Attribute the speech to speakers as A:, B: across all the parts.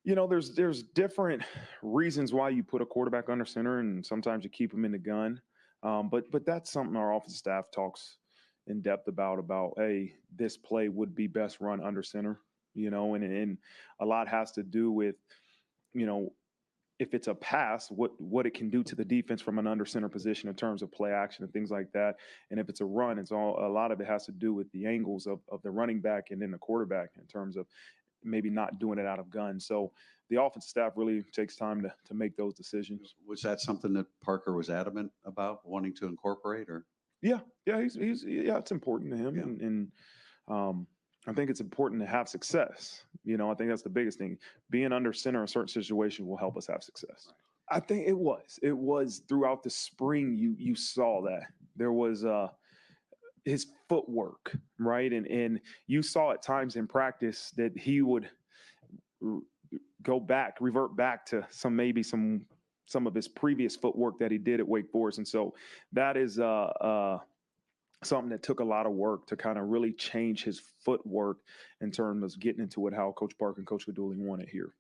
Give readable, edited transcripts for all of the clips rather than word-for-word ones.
A: There's different reasons why you put a quarterback under center, and sometimes you keep him in the gun. But that's something our offensive staff talks in depth about. Hey, this play would be best run under center. And a lot has to do with you know if it's a pass, what it can do to the defense from an under center position in terms of play action and things like that. And if it's a run, a lot of it has to do with the angles of the running back and then the quarterback in terms of maybe not doing it out of gun. So the offensive staff really takes time to make those decisions.
B: Was that something that Parker was adamant about wanting to incorporate, or?
A: Yeah, yeah, it's important to him,
B: Yeah.
A: and I think it's important to have success. I think that's the biggest thing. Being under center in certain situations will help us have success. I think it was throughout the spring. You saw that there was his footwork, right, and you saw at times in practice that he would revert back to some of his previous footwork that he did at Wake Forest, and so that is something that took a lot of work to kind of really change his footwork in terms of getting into it how Coach Parker and Coach Gaduli wanted here.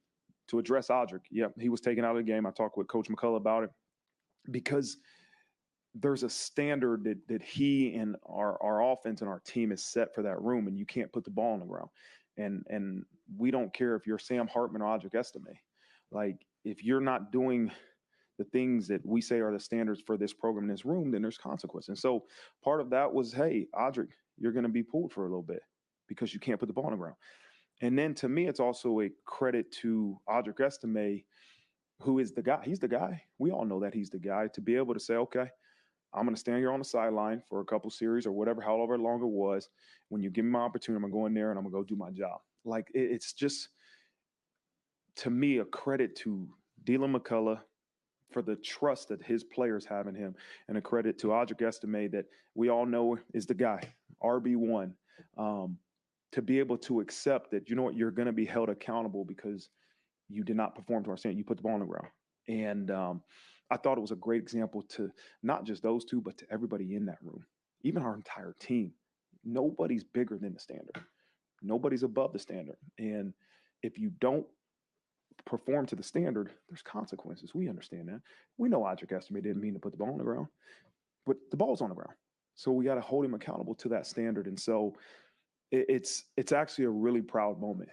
A: To address Audric, he was taken out of the game. I talked with Coach McCullough about it because there's a standard that he and our offense and our team is set for that room, and you can't put the ball on the ground. And we don't care if you're Sam Hartman or Audric Estime. Like, if you're not doing the things that we say are the standards for this program in this room, then there's consequence. And so part of that was, hey, Audric, you're going to be pulled for a little bit because you can't put the ball on the ground. And then to me, it's also a credit to Audric Estime, who is the guy. He's the guy. We all know that he's the guy to be able to say, okay, I'm going to stand here on the sideline for a couple series or whatever, however long it was. When you give me my opportunity, I'm going to go in there and I'm going to go do my job. Like, it's just, to me, a credit to Dylan McCullough for the trust that his players have in him, and a credit to Audric Estime that we all know is the guy, RB1, to be able to accept that, you're going to be held accountable because you did not perform to our standard. You put the ball on the ground. And I thought it was a great example to not just those two, but to everybody in that room, even our entire team. Nobody's bigger than the standard. Nobody's above the standard. And if you don't perform to the standard, there's consequences. We understand that. We know Audric Estime didn't mean to put the ball on the ground, but the ball's on the ground. So we got to hold him accountable to that standard. And so it's actually a really proud moment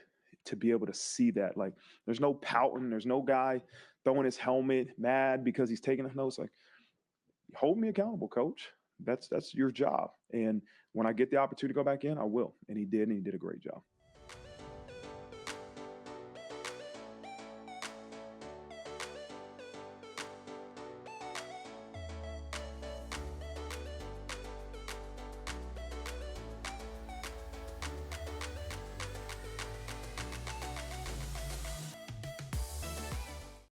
A: to be able to see that. Like, there's no pouting. There's no guy throwing his helmet mad because he's taking a notes. Like, hold me accountable, coach. That's your job. And when I get the opportunity to go back in, I will. And he did a great job.